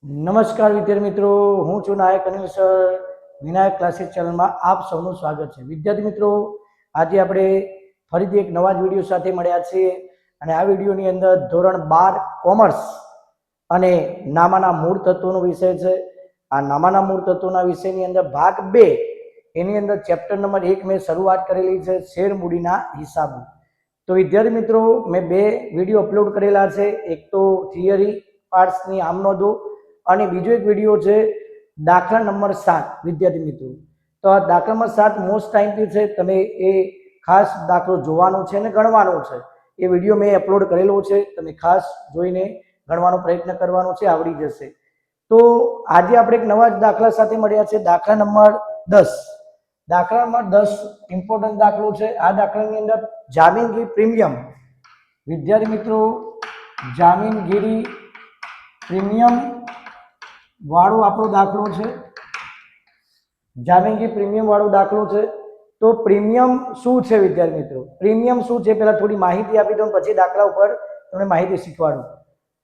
નમસ્કાર વિદ્યાર્થી મિત્રો, હું છું નાયક અનિલ સર. વિનાયક ક્લાસીસ ચેનલમાં આપ સૌનું સ્વાગત છે. વિદ્યાર્થી મિત્રો, આજે આપણે ફરીથી એક નવા જ વિડીયો સાથે મળ્યા છીએ અને આ વિડીયોની અંદર ધોરણ 12 કોમર્સ અને નામાના મૂળ તત્વોનો વિષય છે. આ નામાના મૂળ તત્વોના વિષયની અંદર ભાગ 2 એની અંદર ચેપ્ટર નંબર 1 મેં શરૂઆત કરેલી છે, શેર મૂડીના હિસાબો. તો વિદ્યાર્થી મિત્રો, મેં 2 વિડીયો અપલોડ કરેલા છે. એક તો થિયરી પાર્ટ્સની આમ નોંધો અને બીજો એક વિડીયો છે દાખલા નંબર 7. વિદ્યાર્થી મિત્રો, તો આ દાખલા નંબર 7 મોસ્ટ ટાઈમથી છે, તમે એ ખાસ દાખલો જોવાનો છે અને ગણવાનો છે. એ વિડીયો મેં અપલોડ કરેલો છે, તમે ખાસ જોઈને ગણવાનો પ્રયત્ન કરવાનો છે, આવડી જશે. તો આજે આપણે એક નવા દાખલા સાથે મળ્યા છે, દાખલા નંબર 10. દાખલા નંબર 10 ઇમ્પોર્ટન્ટ દાખલો છે. આ દાખલાની અંદર જામીનગીરી પ્રીમિયમ, વિદ્યાર્થી મિત્રો, જામીનગીરી પ્રીમિયમ વાળો આપણો દાખલો છે. જામીનગીરી પ્રીમિયમ વાળો દાખલો છે. તો પ્રીમિયમ શું છે વિદ્યાર્થી મિત્રો? પ્રીમિયમ શું છે પહેલા થોડી માહિતી આપી દઉં, પછી દાખલા ઉપર તમને માહિતી શીખવાડું.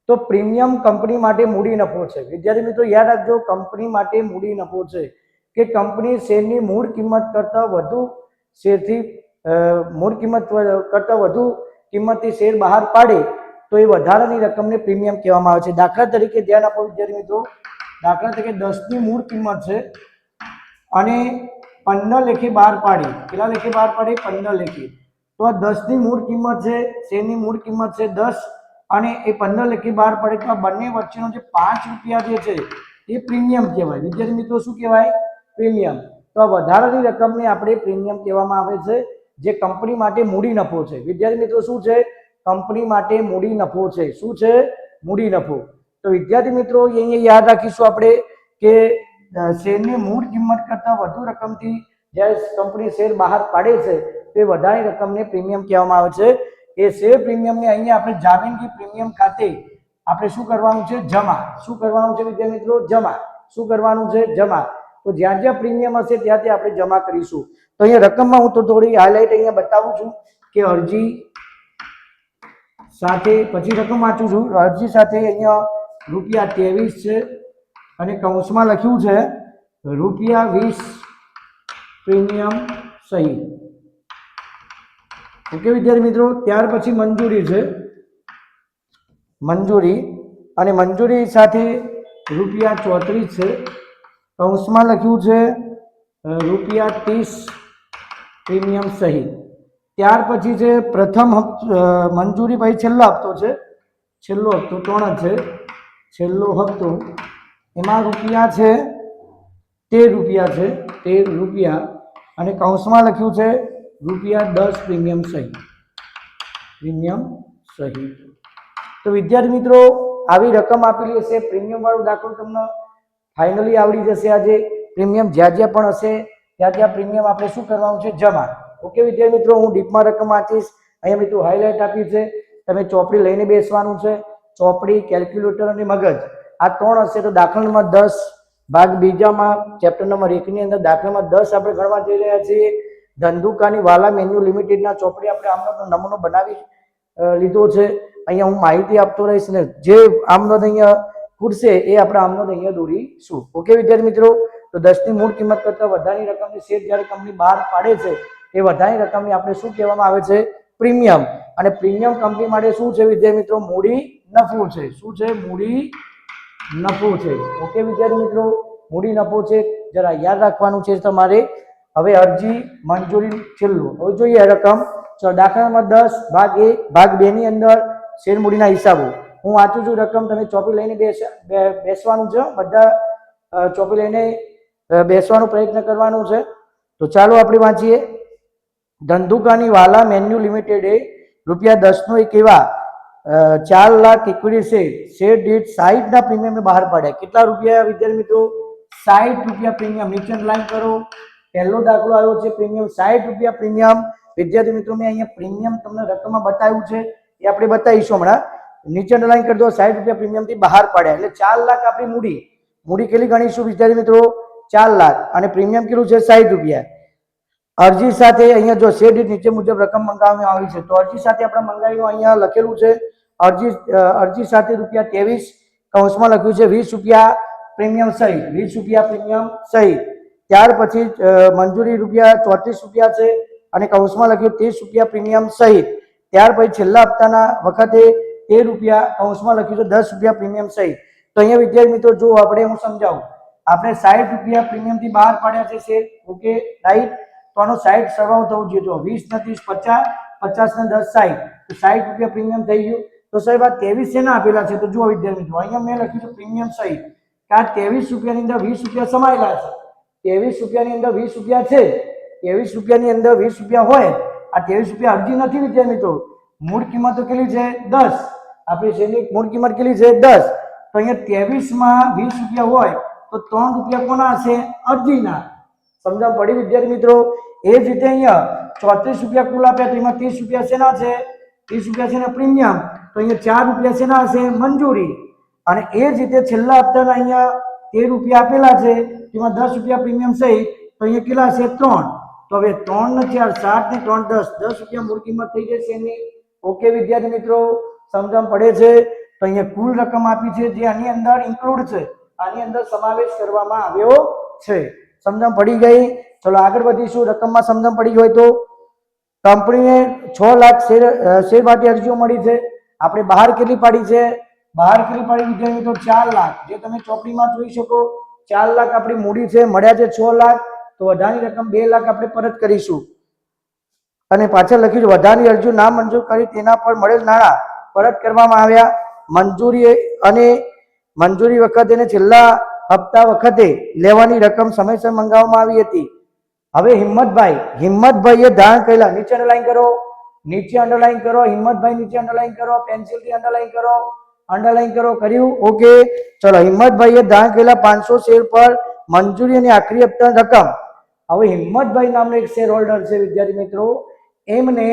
તો પ્રીમિયમ કંપની માટે મૂડી નફો છે. વિદ્યાર્થી મિત્રો યાદ રાખજો, કંપની માટે મૂડી નફો છે કે કંપની શેરની મૂળ કિંમત કરતાં વધુ શેરથી મૂળ કિંમત કરતાં વધુ કિંમતથી શેર બહાર પાડે તો એ વધારાની રકમને પ્રીમિયમ કહેવામાં આવે છે. દાખલા તરીકે ધ્યાન આપો વિદ્યાર્થી મિત્રો, દાખલા તરીકે 10ની મૂળ કિંમત છે અને 15 લેખે બહાર પાડી. કેટલા લેખે બહાર પાડે? 15 લેખે. તો આ 10ની મૂળ કિંમત છે, શેરની મૂળ કિંમત છે 10 અને એ 15 લેખે બહાર પડે. તો આ બંને વચ્ચેનો જે 5 રૂપિયા જે છે એ પ્રીમિયમ કહેવાય. વિદ્યાર્થી મિત્રો શું કહેવાય? પ્રીમિયમ. તો આ વધારાની રકમને આપણે પ્રીમિયમ કહેવામાં આવે છે, જે કંપની માટે મૂડી નફો છે. વિદ્યાર્થી મિત્રો શું છે? કંપની માટે મૂડી નફો છે. શું છે? મૂડી નફો. તો વિદ્યાર્થી મિત્રો અહીંયા યાદ રાખીશું આપણે કે શેરની મૂળ કિંમત કરતાં વધુ રકમથી જ્યારે કંપની શેર બહાર પાડે છે તે વધારે રકમને પ્રીમિયમ કહેવામાં આવે છે. એ શેર પ્રીમિયમને અહીંયા આપણે જામીનગીરી પ્રીમિયમ ખાતે આપણે શું કરવાનું છે? જમા. શું કરવાનું છે વિદ્યાર્થી મિત્રો? જમા. શું કરવાનું છે? જમા. તો જ્યાં જ્યાં પ્રીમિયમ હશે ત્યાં ત્યાં આપણે જમા કરીશું. તો અહીંયા રકમમાં હું તો થોડી હાઇલાઇટ અહીંયા બતાવું છું કે અરજી સાથે, પછી રકમ વાંચું છું. અરજી સાથે અહીંયા ₹23 છે અને કૌંસમાં લખ્યું છે ₹20 પ્રીમિયમ સહિત. ઓકે વિદ્યાર્થી મિત્રો, ત્યાર પછી મંજૂરી છે. મંજૂરી, અને મંજૂરી સાથે ₹34 છે, કૌંસમાં લખ્યું છે ₹30 પ્રીમિયમ સહિત. ત્યાર પછી છે પ્રથમ મંજૂરી, પછી છેલ્લો હપ્તો છે. છેલ્લો હપ્તો 3 છે. છેલ્લો હપ્તો એમાં રૂપિયા છે ₹13 છે, ₹13 અને કૌંસમાં લખ્યું છે ₹10 પ્રીમિયમ સહિત. પ્રીમિયમ સહિત. તો વિદ્યાર્થી મિત્રો આવી રકમ આપેલી હશે, પ્રીમિયમ વાળો દાખલો તમને ફાઇનલી આવડી જશે. આજે પ્રીમિયમ જ્યાં જ્યાં પણ હશે ત્યાં ત્યાં પ્રીમિયમ આપણે શું કરવાનું છે? જમા. ઓકે વિદ્યાર્થી મિત્રો, હું ડીપમાં રકમ વાંચીશ. અહીંયા મિત્રો હાઇલાઇટ આપી છે, તમે ચોપડી લઈને બેસવાનું છે. ચોપડી, કેલ્ક્યુલેટર અને મગજ આ 3 હશે. તો દાખલા નંબર 10 ભાગ બીજામાં ચેપ્ટર નંબર 1 ની અંદર દાખલા નંબર 10 આપણે ગણવા જઈ રહ્યા છીએ. ધંધુકાની વાલા મેન્યુ લિમિટેડના ચોપડી આપણે આમનો નમૂનો બનાવી લીધો છે. અહીંયા હું માહિતી આપતો રહીશ ને જે આમનો અહીંયા ખૂટશે એ આપણે આમનો અહીંયા દોરીશું. ઓકે વિદ્યાર્થી મિત્રો, તો 10ની મૂળ કિંમત કરતાં વધારાની રકમની શેર જ્યારે કંપની બહાર પાડે છે એ વધારાની રકમની આપણે શું કહેવામાં આવે છે? પ્રીમિયમ. અને પ્રીમિયમ કંપની માટે શું છે વિદ્યાર્થી મિત્રો? મૂડી નફો છે. શું છે? મૂડી નફો છે. ઓકે વિદ્યાર્થી મિત્રો, મૂડી નફો છે, જરા યાદ રાખવાનું છે તમારે. હવે અરજી, મંજૂરી, છેલ્લું. હવે જોઈએ રકમ. ચલો દાખલા નંબર 10 ભાગ 1 ભાગ 2 ની અંદર શેર મૂડીના હિસાબો. હું વાંચું છું રકમ, તમે ચોપડી લઈને બેસવાનું છે. બધા ચોપડી લઈને બેસવાનો પ્રયત્ન કરવાનો છે. તો ચાલો આપણે વાંચીએ. ધંધુકાની વાલા મેન્યુ લિમિટેડે ₹10 નો એક એવા 4 લાખ ઇક્વિટી શેર દીઠ 60 ના પ્રીમિયમ બહાર પાડ્યા. કેટલા રૂપિયા વિદ્યાર્થી મિત્રો? 60 રૂપિયા પ્રીમિયમ. નીચે લાઈન કરો. પહેલો દાખલો આવ્યો છે પ્રીમિયમ, 60 રૂપિયા પ્રીમિયમ. વિદ્યાર્થી મિત્રો મેં અહીંયા પ્રીમિયમ તમને રકમમાં બતાવ્યું છે, એ આપણે બતાવીશું હમણાં. નીચે લાઈન કરી દો. 60 રૂપિયા પ્રીમિયમથી બહાર પાડ્યા એટલે 4 લાખ આપણી મૂડી. મૂડી કેટલી ગણીશું વિદ્યાર્થી મિત્રો? 4 લાખ અને પ્રીમિયમ કેટલું છે? 60 રૂપિયા. અરજી સાથે અહીંયા જો શેર દીઠ નીચે મુજબ રકમ મંગાવવામાં આવી છે, તો અરજી સાથે આપણે મંગાવ્યું અહીંયા લખેલું છે. અરજી સાથે ₹23 કૌંસમાં લખ્યું છે 20 રૂપિયા પ્રીમિયમ સહિત, 20 રૂપિયા પ્રીમિયમ સહિત. ત્યાર પછી મંજૂરી રૂપિયા 34 રૂપિયા છે અને કૌંસમાં લખ્યું 30 રૂપિયા પ્રીમિયમ સહિત. ત્યાર પછી છેલ્લા હપ્તાના વખતે 13 રૂપિયા કૌંસમાં લખ્યું છે 10 રૂપિયા પ્રીમિયમ સહિત. તો અહીંયા વિદ્યાર્થી મિત્રો જો આપણે હું સમજાવું, આપણે 60 રૂપિયા પ્રીમિયમથી બહાર પાડ્યા છે શેર, ઓકે રાઈટ. તો આનો 60 સરવાળો થવો જોઈએ. જો 20 ને 30 50, 50 ને 10 60, તો 60 રૂપિયા પ્રીમિયમ થઈ ગયું. તો સાહેબ આ 23 શેના આપેલા છે? તો જુઓ વિદ્યાર્થી મિત્રો, અહીંયા મેં લખ્યું છે પ્રીમિયમ સહિત કે આ 23 રૂપિયાની અંદર 20 રૂપિયા સમાયેલા છે. 23 રૂપિયાની અંદર 20 રૂપિયા છે. 23 રૂપિયાની અંદર 20 રૂપિયા હોય, આ 23 રૂપિયા અરજી નથી વિદ્યાર્થી મિત્રો. મૂળ કિંમત તો કેટલી છે? 10. આપણી શેરની મૂળ કિંમત કેટલી છે? 10. તો અહીંયા 23 માં 20 રૂપિયા હોય તો 3 રૂપિયા કોના હશે? અરજીના. સમજણ પડી વિદ્યાર્થી મિત્રો? એ જ રીતે અહીંયા 34 રૂપિયા કુલ આપ્યા, તો એમાં 30 રૂપિયા શેના છે? 30 રૂપિયા છે ને પ્રીમિયમ. તો અહીંયા 4 રૂપિયા શેના હશે? મંજૂરી. અને એ જ રીતે છેલ્લા હપ્તાના અહીંયા 13 રૂપિયા આપેલા છે, તેમાં 10 રૂપિયા પ્રીમિયમ સહિત, તો અહીંયા કેટલા છે? 3. તો હવે 3 ને 4 7 ને 3 10, 10 રૂપિયા મૂળ કિંમત થઈ જશે એની. ઓકે વિદ્યાર્થી મિત્રો, સમજણ પડે છે? તો અહીંયા કુલ રકમ આપી છે જે આની અંદર ઇન્ક્લુડ છે, આની અંદર સમાવેશ કરવામાં આવ્યો છે. સમજણ પડી ગઈ? ચલો આગળ વધીશું. રકમમાં સમજણ પડી હોય તો કંપનીને 6 લાખ શેર માટે અરજીઓ મળી છે. આપણે બહાર કેટલી પાડી છે? બહાર કેટલી પાડી વિદ્યાર્થી મિત્રો? 4 લાખ. જે તમે ચોપડીમાં જોઈ શકો 4 લાખ આપણી મૂડી છે, મળ્યા છે 6 લાખ. તો વધારાની રકમ 2 લાખ આપણે પરત કરીશું. અને પાછળ લખ્યું છે વધારાની અરજીઓ ના મંજૂર કરી તેના પર મળેલ નાણાં પરત કરવામાં આવ્યા. મંજૂરી અને મંજૂરી વખતે અને છેલ્લા હપ્તા વખતે લેવાની રકમ સમયસર મંગાવવામાં આવી હતી. હવે હિંમતભાઈએ ધારણ કરેલા, નીચે અંડરલાઈન કરો, નીચે અંડરલાઈન કરો, હિંમતભાઈ નીચે અંડરલાઈન કરો, પેન્સિલથી અંડરલાઈન કરો, અંડરલાઈન કરો. કર્યું? ઓકે. ચલો, હિંમતભાઈએ ધારણ કરેલા 500 શેર પર મંજૂરી અને આખરી હપ્તા રકમ. હવે હિંમતભાઈ નામનો એક શેર હોલ્ડર છે વિદ્યાર્થી મિત્રો, એમને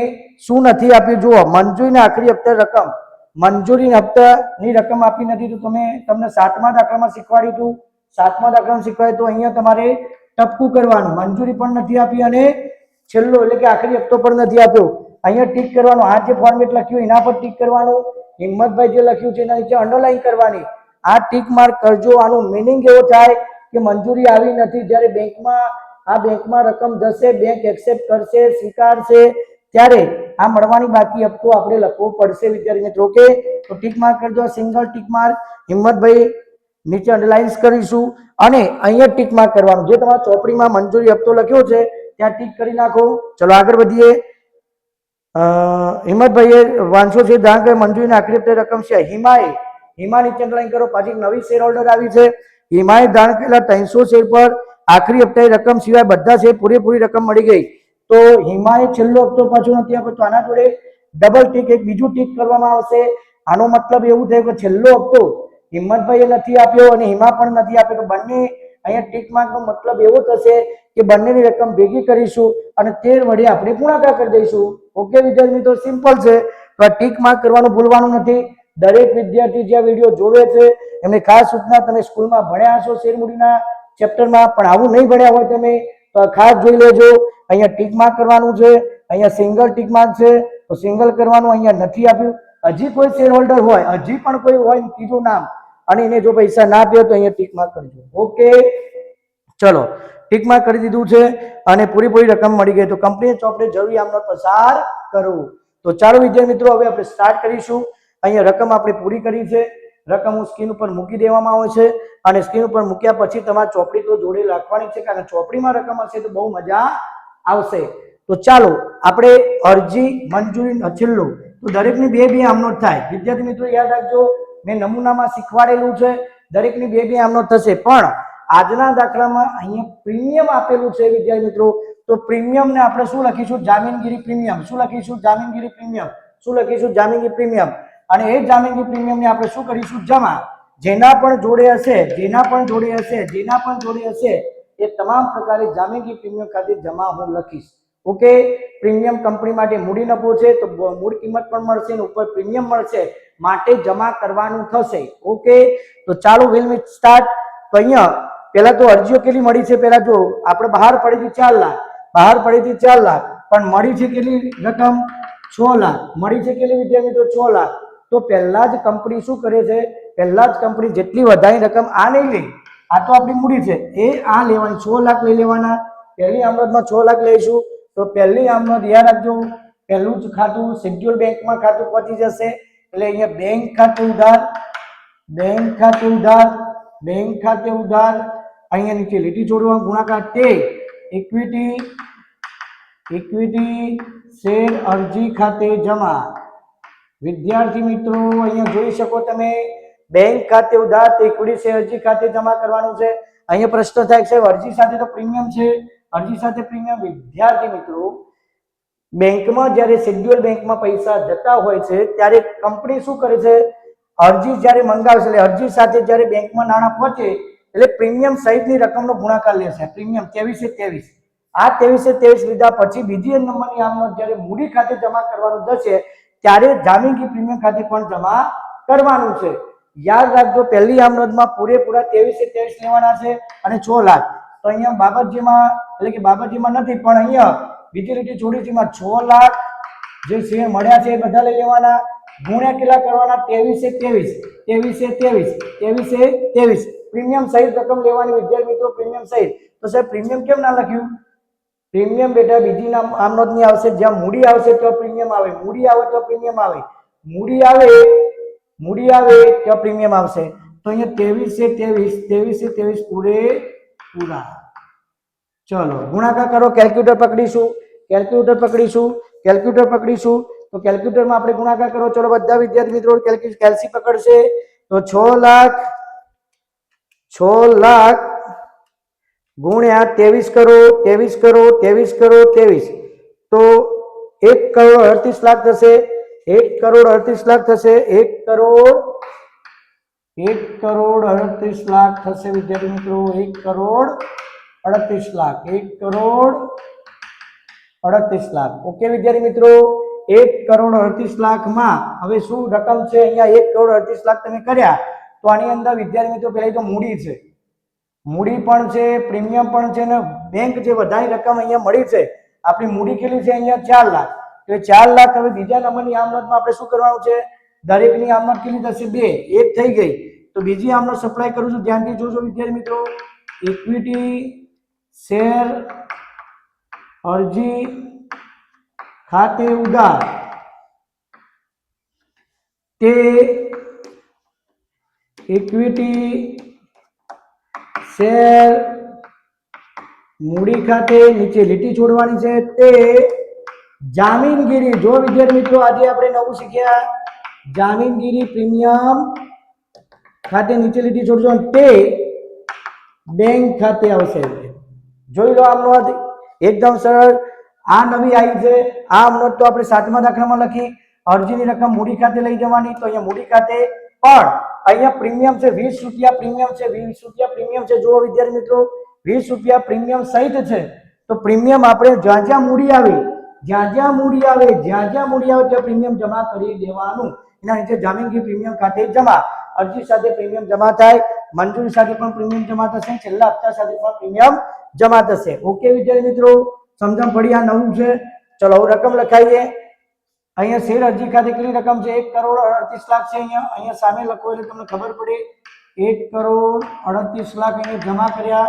શું નથી આપ્યું? જુઓ, મંજૂરીના આખરી હપ્તા રકમ, મંજૂરી હપ્તાની રકમ આપી નથી. તો તમને 7મા દાખલામાં શીખવાડ્યું હતું. 7મા દાખલામાં શીખવાડ્યું તો અહીંયા તમારે ટપકું કરવાનું. મંજૂરી પણ નથી આપી અને છેલ્લો એટલે કે આખરી હપ્તો પણ નથી આપ્યો. અહીંયા ટીક કરવાનું. આ જે ફોર્મેટ લખ્યું એના પર ટીક કરવાનું. હિંમતભાઈ જે લખ્યું છે એના નીચે અંડરલાઈન કરવાની. આ ટીક માર્ક કરજો. આનું મિનિંગ એવો થાય કે મંજૂરી આવી નથી. જ્યારે બેંકમાં રકમ જશે, બેંક એક્સેપ્ટ કરશે, સ્વીકારશે, ત્યારે આ મળવાની બાકી હપ્તો આપણે લખવો પડશે વિદ્યાર્થી મિત્રો. ઓકે, તો ટીક માર્ક કરજો, સિંગલ ટીક માર્ક. હિંમતભાઈ નીચે અંડરલાઇન્સ કરીશું અને અહીંયા ટીક માર્ક કરવાનું. જે તમારા ચોપડીમાં મંજૂરી હપ્તો લખ્યો છે ત્યાં ટીક કરી નાખો. ચલો આગળ વધીએ. હિંમતભાઈએ 500 શેર ધારણ કરી મંજૂરીની આખરી હપ્તે રકમ છે. હિમા નીચે અંડરલાઇન કરો. પાછી નવી શેર હોલ્ડર આવી છે. હિમાએ ધારણ કરેલા 300 શેર પર આખરી હપ્તાની રકમ સિવાય બધા શેર પૂરેપૂરી રકમ મળી ગઈ. તો હિમાએ છેલ્લો હપ્તો પાછો નથી આપ્યો, તો આના જોડે ડબલ ટીક, એક બીજું ટીક કરવામાં આવશે. આનો મતલબ એવું થયું કે છેલ્લો હપ્તો હિંમતભાઈએ નથી આપ્યો અને હિમા પણ નથી આપ્યો. તો બંને અહીંયા ટીક માર્કનો મતલબ એવો થશે કે બંનેની રકમ ભેગી કરીશું અને 13 વડે આપણે ગુણાકાર કરી દઈશું. ઓકે વિદ્યાર્થી મિત્રો, સિમ્પલ છે. તો આ ટીક માર્ક કરવાનું ભૂલવાનું નથી. દરેક વિદ્યાર્થી જે વિડીયો જોવે છે એમને ખાસ સૂચના, તમે સ્કૂલમાં ભણ્યા હશો શેરમૂડીના ચેપ્ટરમાં, પણ આવું નહીં ભણ્યા હોય તમે તો ખાસ જોઈ લેજો. અહીંયા ટીક માર્ક કરવાનું છે. અહીંયા સિંગલ ટીક માર્ક છે તો સિંગલ કરવાનું. અહીંયા નથી આપ્યું. હજી કોઈ શેર હોલ્ડર હોય, હજી પણ કોઈ હોય ત્રીજું નામ અને એને જો પૈસા ના આપ્યો તો અહીંયા ટીક માર્ક કરજો. ઓકે, ચલો ટીક માર્ક કરી દીધું છે અને પૂરી રકમ મળી ગઈ. તો કંપની ચોપડે જરૂરી આમનો પસાર કરવું. તો ચાલો વિદ્યાર્થી મિત્રો, હવે આપણે સ્ટાર્ટ કરીશું. અહીંયા રકમ આપણે પૂરી કરી છે. રકમ હું સ્ક્રીન ઉપર મૂકી દેવામાં આવે છે અને સ્ક્રીન ઉપર મૂક્યા પછી તમારે ચોપડી તો જોડે રાખવાની છે, કારણ કે ચોપડીમાં રકમ હશે તો બહુ મજા આવશે. તો ચાલો આપણે અરજી મંજૂરી છેલ્લો, તો દરેકની બે આમનો થાય. વિદ્યાર્થી મિત્રો યાદ રાખજો, મેં નમૂનામાં શીખવાડેલું છે, દરેકની બે આમનો થશે. પણ આજના દાખલામાં અહીંયા પ્રીમિયમ આપેલું છે વિદ્યાર્થી મિત્રો. તો પ્રીમિયમને આપણે શું લખીશું? જામીનગીરી પ્રીમિયમ. શું લખીશું? જામીનગીરી પ્રીમિયમ. શું લખીશું? જામીનગીરી પ્રીમિયમ. અને એ જામીનગીરી પ્રીમિયમને આપણે શું કરીશું? જમા. જેના પણ જોડે હશે એ તમામ પ્રકારે જામીનગીરી પ્રીમિયમ ખાતે જમા હું લખીશ. ઓકે, પ્રીમિયમ કંપની માટે મૂડી નફો છે તો મૂળ કિંમત પણ મળશે અને ઉપર પ્રીમિયમ મળશે, માટે જમા કરવાનું થશે. ઓકે, તો ચાલો વિલ મી સ્ટાર્ટ. તો અહીંયા પહેલા તો અરજીઓ કેટલી મળી છે? પહેલા જો આપણે બહાર પડી હતી 4 લાખ, પણ મળી છે કેટલી રકમ? 6 લાખ. મળી છે કેટલી વિદ્યાર્થી મિત્રો? 6 લાખ. તો પહેલા જ કંપની શું કરે છે, પહેલા જ કંપની જેટલી વધારે રકમ આ નહીં લે, આ તો આપણી મૂડી છે, એ આ લેવાની 6 લાખ લઈ લેવાના. પહેલી આમનોંધમાં 6 લાખ લઈશું તો પહેલી આમનોંધ યાદ રાખજો, પહેલું જ ખાતું શેડ્યુલ બેંકમાં ખાતું પહોંચી જશે. એટલે અહીંયા બેંક ખાતે ઉધાર, બેંક ખાતે ઉધાર, બેંક ખાતે ઉધાર, અહીંયા નીચે લીટી જોડવા ગુણાકાર તે ઇક્વિટી, ઇક્વિટી શેર અરજી ખાતે જમા. વિદ્યાર્થી મિત્રો અહીંયા જોઈ શકો તમે, બેંક ખાતે ઉધાર તે ઇક્વિટી શેર અરજી ખાતે જમા કરવાનું છે. અહીંયા પ્રશ્ન થાય છે અરજી સાથે તો પ્રીમિયમ છે, અરજી સાથે પ્રીમિયમ. વિદ્યાર્થી મિત્રો બેંકમાં જ્યારે શેડ્યુલ બેંકમાં પૈસા જતા હોય છે ત્યારે કંપની શું કરે છે, અરજી જ્યારે મંગાવશે એટલે અરજી સાથે જ્યારે બેંકમાં નાણાં પહોંચે એટલે પ્રીમિયમ સહિતની રકમનો ગુણાકાર લેશે. પ્રીમિયમ 2323, આ 2323 લીધા પછી બીજી નંબરની આમનોંધ જ્યારે મૂડી ખાતે જમા કરવાનું થશે ત્યારે જામીનગી પ્રીમિયમ ખાતે પણ જમા કરવાનું છે. યાદ રાખજો પહેલી આમનોંધમાં પૂરેપૂરા 2323 લેવાના છે અને 6 લાખ. તો અહીંયા બાબતજીમાં એટલે કે બાબતજીમાં નથી પણ અહીંયા બીજી લીટી છોડીજીમાં 6 લાખ જે શેર મળ્યા છે એ બધા લઈ લેવાના, ગુણ્યા કેટલા કરવાના 2323 પ્રીમિયમ સહિત રકમ લેવાની. વિદ્યાર્થી મિત્રો પ્રીમિયમ સહિત, તો સાહેબ પ્રીમિયમ કેમ ના લખ્યું? પ્રીમિયમ બેટા બીજી આમનોંધની આવશે, જ્યાં મૂડી આવશે તો પ્રીમિયમ આવે, મૂડી આવે તો પ્રીમિયમ આવે, મૂડી આવે તો પ્રીમિયમ આવશે. તો અહીંયા 2323 પૂરેપૂરા. ચલો ગુણાકાર કરો, કેલ્ક્યુલેટર પકડીશું, કેલ્ક્યુલેટર પકડીશું. તો કેલ્ક્યુલેટરમાં આપણે ગુણાકાર કરો. ચલો બધા વિદ્યાર્થી મિત્રો કેલ્સી પકડશે. તો 6 લાખ ગુણ્યા 23 કરો. તો 1 કરોડ 38 લાખ થશે. 1 કરોડ 38 લાખ થશે. 1 કરોડ 38 લાખ થશે વિદ્યાર્થી મિત્રો. 1 કરોડ 38 લાખ. 1 કરોડ 38 લાખ. ઓકે વિદ્યાર્થી મિત્રો, 1 કરોડ 38 લાખમાં હવે શું રકમ છે? અહીંયા 1 કરોડ 38 લાખ તમે કર્યા તો આની અંદર વિદ્યાર્થી મિત્રો પહેલા તો મૂડી છે, મૂડી પણ છે, પ્રીમિયમ પણ છે ને બેંક જે વધારે રકમ અહીંયા મળી છે. આપણી મૂડી કેટલી છે? અહીંયા 4 લાખ. એટલે 4 લાખ હવે બીજા નંબરની આમનોંધમાં આપણે શું કરવાનું છે? દરેકની આમનોંધ કેટલી થશે? 2. એક થઈ ગઈ. તો બીજી આમનોંધ સપ્લાય કરું છું, ધ્યાનથી જોજો વિદ્યાર્થી મિત્રો. ઇક્વિટી શેર અરજી ખાતે ઉધાર તે ઇક્વિટી શેર મૂડી ખાતે નીચે લીટી છોડવાની છે તે જામીનગીરી. જો વિદ્યાર્થી મિત્રો આજે આપણે નવું શીખ્યા, જામીનગીરી પ્રીમિયમ ખાતે નીચે લીટી છોડજો તે બેંક ખાતે આવશે. જોઈ લો આમનોંધ એકદમ સરળ. આ નવી આવી છે. આ આમનોંધ તો આપણે 7મા દાખલામાં લખી, અરજીની રકમ મૂડી ખાતે લઈ જવાની. તો અહીંયા મૂડી ખાતે પણ અહીંયા પ્રીમિયમ છે 20 રૂપિયા, પ્રીમિયમ છે 20 રૂપિયા પ્રીમિયમ છે. જુઓ વિદ્યાર્થી મિત્રો 20 રૂપિયા પ્રીમિયમ સહિત છે. તો પ્રીમિયમ આપણે જ્યાં જ્યાં મૂડી આવે ત્યાં પ્રીમિયમ જમા કરી દેવાનું. એના નીચે જામીનગી પ્રીમિયમ ખાતે જમા, અરજી સાથે પ્રીમિયમ જમા થાય, મંજૂરી સાથે પણ પ્રીમિયમ જમા થશે, છેલ્લા હપ્તા સાથે પણ પ્રીમિયમ જમા થશે. ઓકે વિદ્યાર્થી મિત્રો સમજણ પડી? આ નવું છે. ચલો હવે રકમ લખાઈએ. અહીંયા શેર અરજી ખાતે કેટલી રકમ છે? 1 કરોડ 38 લાખ છે. અહીંયા સામે લખો એટલે તમને ખબર પડે. 1 કરોડ 38 લાખ અહીંયા જમા કર્યા.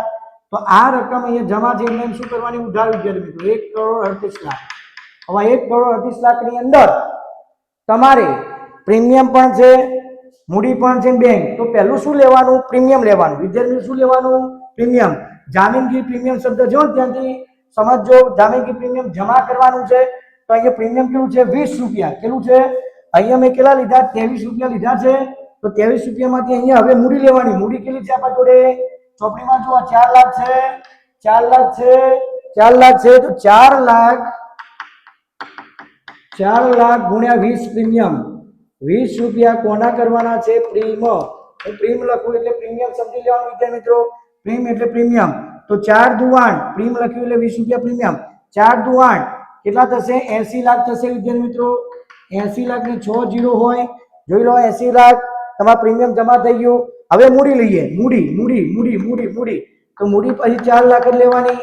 તો આ રકમ અહીંયા જમા છે એટલે શું કરવાની? ઉધાર વિદ્યાર્થી મિત્રો 1 કરોડ 38 લાખ. હવે 1 કરોડ 38 લાખની અંદર તમારે પ્રીમિયમ પણ છે, મૂડી પણ છે, બેંક. તો પહેલું શું લેવાનું? પ્રીમિયમ લેવાનું. વિદ્યાર્થી શું લેવાનું? પ્રીમિયમ. જામીનગીર પ્રીમિયમ શબ્દ જો ત્યાંથી સમજો. જામીનગીર પ્રીમિયમ જમા કરવાનું છે. તો અહીંયા પ્રીમિયમ કેટલું છે? 20 રૂપિયા. કેટલું છે? અહીંયા મેં કેટલા લીધા? 23 રૂપિયા લીધા છે. તો 23 રૂપિયામાંથી અહીંયા હવે મૂડી લેવાની. મૂડી કેટલી છે આપણા જોડે? ચોપડીમાં જુઓ 4 લાખ છે. 4 લાખ છે. 4 લાખ છે. તો 4 લાખ ગુણ્યા 20 પ્રીમિયમ. 20 રૂપિયા કોના કરવાના છે? પ્રીમ. પ્રીમ લખું એટલે પ્રીમિયમ સમજી લેવાનું વિદ્યાર્થી મિત્રો. પ્રીમ એટલે પ્રીમિયમ. તો 4 દુ 8 પ્રીમ લખ્યું એટલે 20 રૂપિયા પ્રીમિયમ. 4 દુ 8 કેટલા થશે? 80 લાખ થશે વિદ્યાર્થી મિત્રો. 80 લાખ ને 6 0 હોય. જોઈ લો 80 લાખ તમારા પ્રીમિયમ જમા થઈ ગયું. હવે મૂડી લઈએ. મૂડી તો મૂડી પછી 4 લાખ જ લેવાની.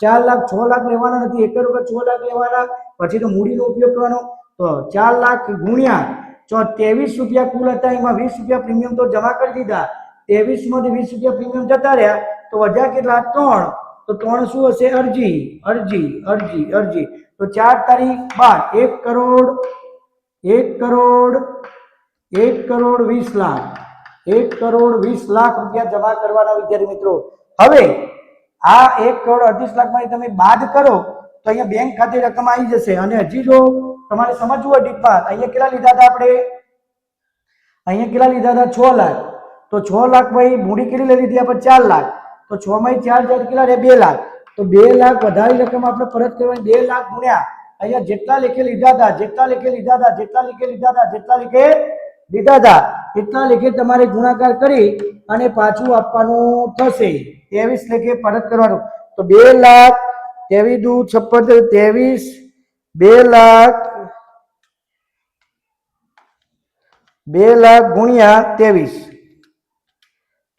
4 લાખ 6 લાખ લેવાના નથી. એક જ વખત 6 લાખ લેવાના. પછી તો મૂડીનો ઉપયોગ કરવાનો. તો 4 લાખ ગુણ્યા 23 રૂપિયા કુલ હતા, એમાં 20 રૂપિયા પ્રીમિયમ તો જમા કરી દીધા, 23 માંથી 20 રૂપિયા પ્રીમિયમ જતા રહ્યા, તો વધ્યા કેટલા? 3. તો 3 શું હશે? અરજી અરજી અરજી અરજી. તો 4 તારીખ 12, 1 કરોડ 20 લાખ 1 કરોડ 20 લાખ રૂપિયા જમા કરવાના વિદ્યાર્થી મિત્રો. હવે આ 1 કરોડ 38 લાખ માંથી તમે બાદ કરો તો અહીંયા બેંક ખાતે રકમ આવી જશે. અને હજી જો તમારે સમજવું હોય ડીપમાં, અહીંયા કેટલા લીધા હતા આપણે? અહીંયા કેટલા લીધા હતા? 6 લાખ. તો 6 લાખ ભાઈ મૂડી કેટલી લઈ લીધી આપણે? 4 લાખ. તો 6 માંથી 4 જાય કેટલા રહે? 2 લાખ. તો 2 લાખ વધારી રકમ આપણે પરત કરવાની. 2 લાખ ગુણ્યા અહીંયા જેટલા લેખે લીધા હતા, જેટલા લેખે લીધા હતા, જેટલા લેખે લીધા હતા, જેટલા લેખે લીધા હતા, એટલા લેખે તમારે ગુણાકાર કરી અને પાછું આપવાનું થશે. 23 લેખે પરત કરવાનું. તો 2 લાખ 23 દુ 56 23 2 લાખ ગુણ્યા 23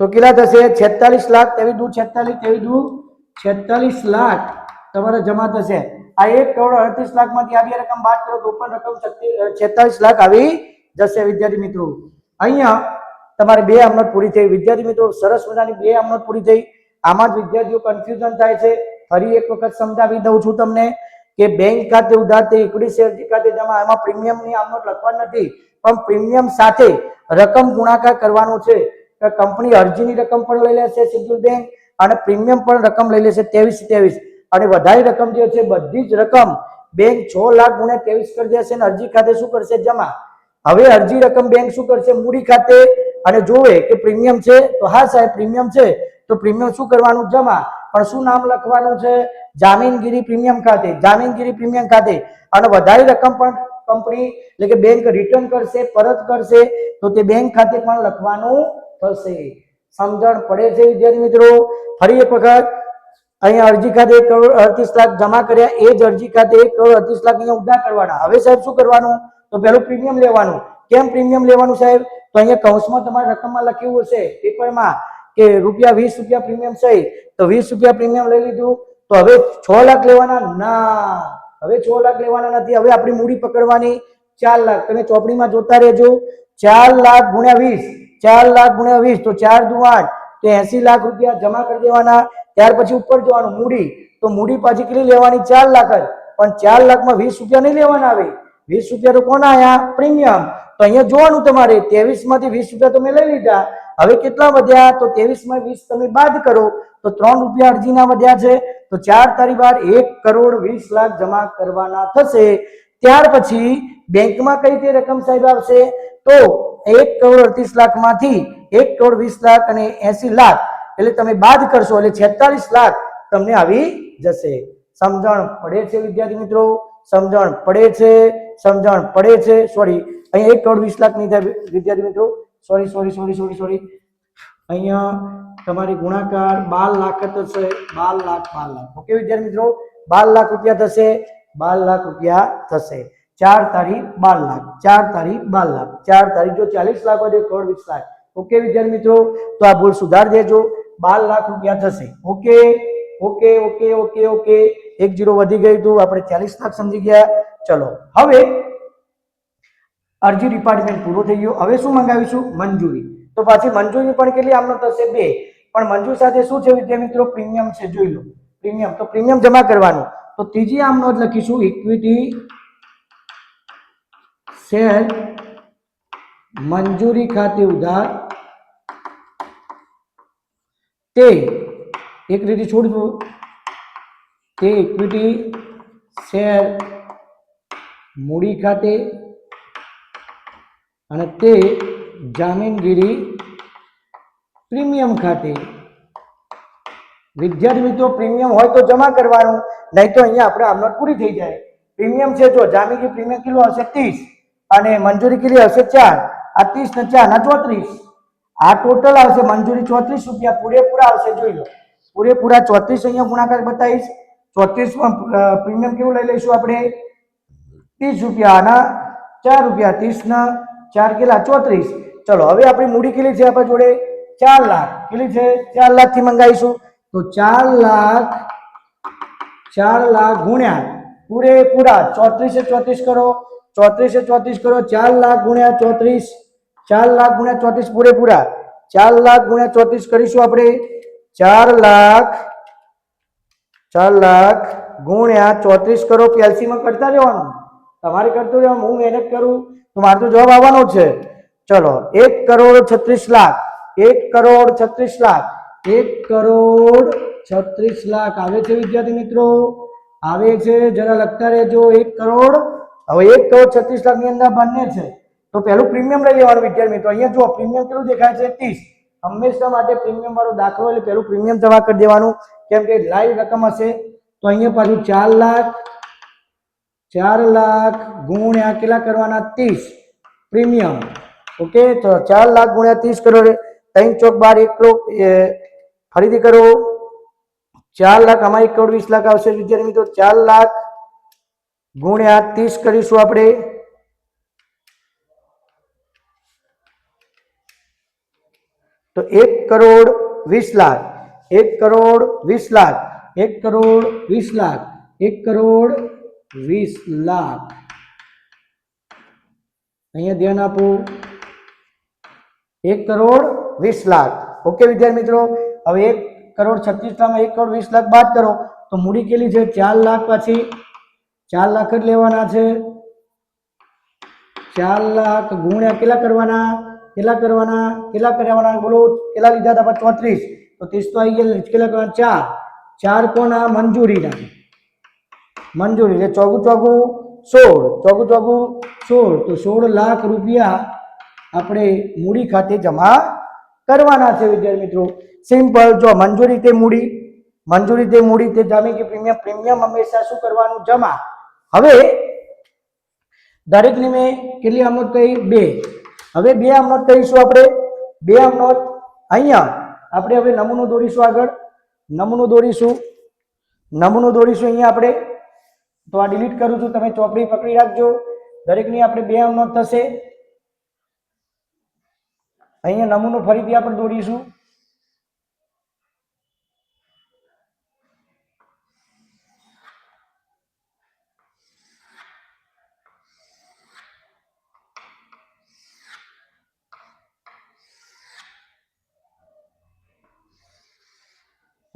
તો કેટલા થશે? 46 લાખ. 23 દુ 46 23 દુ 46 લાખ તમારે જમા થશે. આ 1 કરોડ 38 લાખ માંથી આ બે રકમ બાદ કરો તો પણ રકમ 46 લાખ આવી જશે વિદ્યાર્થી મિત્રો. અહીંયા તમારે 2 આમનોટ પૂરી થઈ વિદ્યાર્થી મિત્રો. સરસ મજાની 2 આમનોટ પૂરી થઈ. આમાં જ વિદ્યાર્થીઓ કન્ફ્યુઝન થાય છે. ફરી એક વખત સમજાવી દઉં છું તમને કે બેંક ખાતે ઉધાર તે ઇક્વિટી શેર ખાતે જમા, એમાં પ્રીમિયમની આમનોટ લખવાની નથી, પણ પ્રીમિયમ સાથે રકમ ગુણાકાર કરવાનો છે. કંપની અરજીની રકમ પણ લઈ લેશે શેડ્યુલ બેંક, અને પ્રીમિયમ પણ રકમ લઈ લેશે 23 અને વધારે રકમ જે છે બધી જ રકમ બેંક 6 લાખ ગુણ્યા 23 કરી દેશે અને અરજી ખાતે શું કરશે? જમા. હવે અરજી રકમ બેંક શું કરશે? મૂડી ખાતે. અને જોવે કે પ્રીમિયમ છે તો હા સાહેબ પ્રીમિયમ છે, તો પ્રીમિયમ શું કરવાનું? જમા. પણ શું નામ લખવાનું છે? જામીનગીરી પ્રીમિયમ ખાતે, જામીનગીરી પ્રીમિયમ ખાતે. અને વધારે રકમ પણ કંપની એટલે કે બેંક રિટર્ન કરશે, પરત કરશે, તો તે બેંક ખાતે પણ લખવાનું થશે. સમજણ પડે છે વિદ્યાર્થી મિત્રો? ફરી એક વખત અહીંયા અરજી ખાતે 1 કરોડ 38 લાખ જમા કર્યા, એ જ અરજી ખાતે 1 કરોડ 38 લાખ અહીંયા ઉધાર કરવાના. હવે સાહેબ શું કરવાનું? તો પહેલું પ્રીમિયમ લેવાનું. કેમ પ્રીમિયમ લેવાનું સાહેબ? તો અહીંયા કૌંસમાં તમારા રકમમાં લખ્યું હશે પેપરમાં કે ₹20 પ્રીમિયમ છે, તો ₹20 પ્રીમિયમ લઈ લીધું. તો હવે 6 લાખ લેવાના? ના, હવે 6 લાખ લેવાના નથી. હવે આપણી મૂડી પકડવાની 4 લાખ. તમે ચોપડીમાં જોતા રહેજો. 4 લાખ ગુણ્યા 20, 4 લાખ ગુણ્યા 20 તો 4 દુ 8, તો 80 લાખ રૂપિયા જમા કરી દેવાના. ત્યાર પછી ઉપર જવાનું મૂડી. તો મૂડી પાછી કેટલી લેવાની? 4 લાખ જ. પણ 4 લાખમાં ₹20 નહીં લેવાના આવે. ₹20 તો કોના આયા? પ્રીમિયમ. તો અહીંયા જોવાનું તમારે 23 માંથી ₹20 તમે લઈ લીધા. હવે કેટલા વધ્યા? તો 23 માં 20 તમે બાદ કરો તો ₹3 અરજીના વધ્યા છે. તો 4 તારીખ બાદ 1 કરોડ 20 લાખ જમા કરવાના થશે. ત્યાર પછી બેંકમાં કઈ તે રકમ સાહેબ આવશે? તો 1 કરોડ 38 લાખ માંથી 1 કરોડ 20 લાખ અને 80 લાખ એટલે તમે બાદ કરશો એટલે 46 લાખ તમને આવી જશે. સમજણ પડે છે વિદ્યાર્થી મિત્રો? સમજણ પડે છે? સમજણ પડે છે? સોરી, અહીંયા 1 કરોડ 20 લાખ નહીં થાય વિદ્યાર્થી મિત્રો. સોરી. અહીંયા તમારી ગુણાકાર 12 લાખ થશે. 12 લાખ. ઓકે વિદ્યાર્થી મિત્રો, 12 લાખ રૂપિયા થશે. 12 લાખ રૂપિયા થશે. 4 તારીખ 12 લાખ. 4 તારીખ 12 લાખ. 4 તારીખ જો 40 લાખ હોય તો 1 કરોડ 20 લાખ. ઓકે વિદ્યાર્થી મિત્રો, તો આ ભૂલ સુધારી દેજો. 12 લાખ રૂપિયા થશે. ઓકે. 1 0 વધી ગયું હતું, આપણે 40 લાખ સમજી ગયા. ચલો હવે અરજી ડિપાર્ટમેન્ટ પૂરો થઈ ગયો. હવે શું મંગાવીશું? મંજૂરી. તો પાછી મંજૂરી પણ કેટલી આમનો થશે? 2. પણ મંજૂરી સાથે શું છે વિદ્યાર્થી મિત્રો? પ્રીમિયમ છે. જોઈ લો પ્રીમિયમ. તો પ્રીમિયમ જમા કરવાનું. તો ત્રીજી આમનો જ લખીશું ઇક્વિટી શેર મંજૂરી ખાતે ઉધાર તે એક રીતે છોડ દો. તે ઇક્વિટી શેર મૂડી ખાતે અને તે જામીનગીરી પ્રીમિયમ ખાતે. વિદ્યાર્થી મિત્રો પ્રીમિયમ હોય તો જમા કરવાનું, નહીં તો અહીંયા આપણે આમનોટ પૂરી થઈ જાય. પ્રીમિયમ છે જો જામીનગીરી પ્રીમિયમ કેટલું આવશે? 30 અને મંજૂરી કેટલી આવશે? 4. આ 30 ને 4 ના 34. આ ટોટલ આવશે મંજૂરી ₹34 પૂરેપૂરા આવશે. જોઈ લો પૂરેપૂરા 34 અહીંયા ગુણાકાર બતાવીશ. 34 માં પ્રીમિયમ કેવું લઈ લઈશું આપણે? ₹30. આના ₹4. 30 ના 4 કેટલા? 34. ચલો હવે આપણી મૂડી કેટલી છે આપણા જોડે? 4 લાખ. કેટલી છે? 4 લાખ થી મંગાવીશું. તો 4 લાખ ગુણ્યા પૂરેપૂરા 34 કરો. 34 34 કરો 4 લાખ ગુણ્યા 34 4 લાખ ગુણ્યા 34 પૂરેપૂરા 4 લાખ ગુણ્યા 34 કરીશું આપણે 4 લાખ ગુણ્યા 34 કરો પીએલસી માં કરતા રહેવાનું તમારે કરતું રહેવાનું હું મહેનત કરું તો મારો તો જવાબ આવવાનો છે ચલો 1 કરોડ 36 લાખ 1 કરોડ 36 લાખ 1 કરોડ 36 લાખ આવે છે વિદ્યાર્થી મિત્રો આવે છે જરા લખતા રહેજો 1 કરોડ હવે 1 કરોડ 36 લાખ ની અંદર બંને છે તો પહેલું પ્રીમિયમ લઈ લેવાનું વિદ્યાર્થી મિત્રો અહીંયા જો પ્રીમિયમ કેટલું દેખાય છે 30 હંમેશા માટે પ્રીમિયમ વાળો દાખલો એટલે પહેલું પ્રીમિયમ જમા કરી દેવાનું કેમ કે લાઈવ રકમ હશે તો અહીંયા પાછું 4 લાખ ગુણ્યા કેટલા કરવાના 30 પ્રીમિયમ ઓકે તો 4 લાખ ગુણ્યા 30 કરો 3 ચોક 12 1 કરોડ ફરીથી કરો 4 લાખ આમાં 1 કરોડ 20 લાખ આવશે વિદ્યાર્થી મિત્રો 4 લાખ ગુણ્યા 30 કરીશું આપણે तो 1 करोड़ 20 लाख 1 करोड़ 20 लाख 1 करोड़ 20 लाख 1 करोड़ 20 लाख अहियां ध्यान आपो 1 करोड़ 20 लाख ओके विद्यार्थी मित्रों अब 1 करोड़ 36 लाख में 1 करोड़ 20 लाख बात करो तो मूडी केली छे 4 लाख पाछी 4 लाख ज लेवाना छे 4 लाख गुण्या केला करवाना बोलो केला लीधा था 34 तो 30 तो आई गया केला करवाना 4 कोना मंजूरी એટલે ચોગુ 16 तो 16 लाख रुपया આપણે મૂડી ખાતે જમા કરવાના છે વિદ્યાર્થી મિત્રો સિમ્પલ જો મંજૂરી તે મૂડી તે જામે કે પ્રીમિયમ હંમેશા શું કરવાનું જમા હવે દરેકની મેં કેટલી આમનોટ કહી 2 હવે 2 આમનોટ કહીશું આપણે 2 આમનોટ અહીંયા આપણે હવે નમૂનો દોરીશું આગળ નમૂનો દોરીશું અહીંયા આપણે તો આ ડિલીટ કરું છું તમે ચોપડી પકડી રાખજો દરેકની આપણે 2 આમનોટ થશે અહીંયા નમૂનો ફરીથી આપણે દોરીશું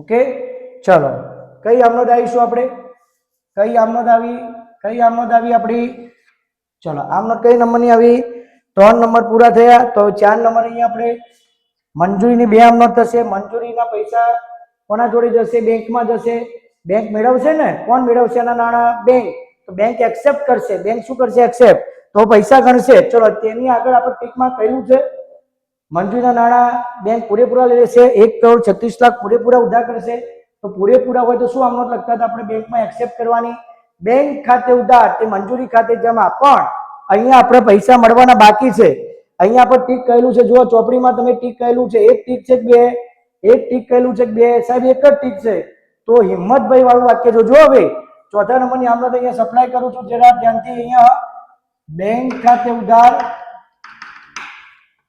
ओके चलो कई आमनोट आवीशुं आपणे कई आमनोट आवी आपणी चलो आमनोट कई नंबर नी आवी 3 नंबर पूरा थया तो 4 नंबर अहींया आपणे मंजूरीनी 2 आमनोट थशे मंजूरीना पैसा कोना जोडे जशे बैंक में जशे बैंक मेळवशे ने कोण मेळवशे एना नाणा बैंक तो बैंक एक्सेप्ट करशे बैंक शुं करशे एक्सेप्ट तो पैसा गणशे चलो तेनी आगळ आपणे टिक मां कह्युं छे मंजूरीना नाणा बैंक पूरेपूरा लेशे 1 करोड़ 36 लाख पूरेपूरा उधार करशे तो पूरेपूरा होय तो शुं आमनोट लखता था आपणे बैंक में एक्सेप्ट करवानी बैंक खाते उधार ते मंजूरी खाते जमा पण अहींया आपणे पैसा मळवाना बाकी छे अहींया आपणे टिक कहेलुं छे जो चोपडीमां तमे टिक कहेलुं छे एक टिक छे के 2 एक टिक कहेलुं छे के 2 साहेब एक ज टिक छे तो हिम्मतभाई वाळुं वाक्य जो हवे चौथा नंबरनी आमनोट अहींया सप्लाय करूं छुं जरा ध्यानथी अहींया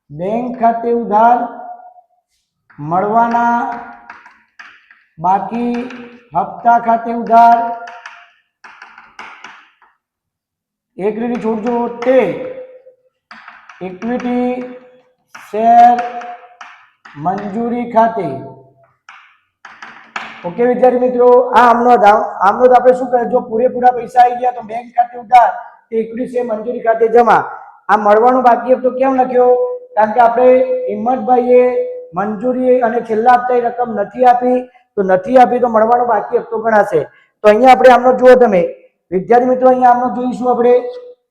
बैंक खाते उधार मळवाना बाकी हफ्ता खाते उधार एक रीति छोड़जो ते इक्विटी शेर मंजूरी खाते ओके विद्यार्थी मित्रों आ आमनोट आपणे शुं करे जो पूरेपूरा पैसा आई गया तो बैंक खाते उधार ते इक्विटी शेर मंजूरी खाते जमा आ मळवानुं बाकी हफ्तो केम लख्यो कारण के आपणे हिम्मतभाईए मंजूरी अने छेल्ला हप्ताए रकम नथी आपी तो मळवानुं बाकी हप्तो गणाशे तो अहींया आपणे आमनोट जुओ तमे विद्यार्थी मित्रों अहींया आमनोट जोईशुं आपणे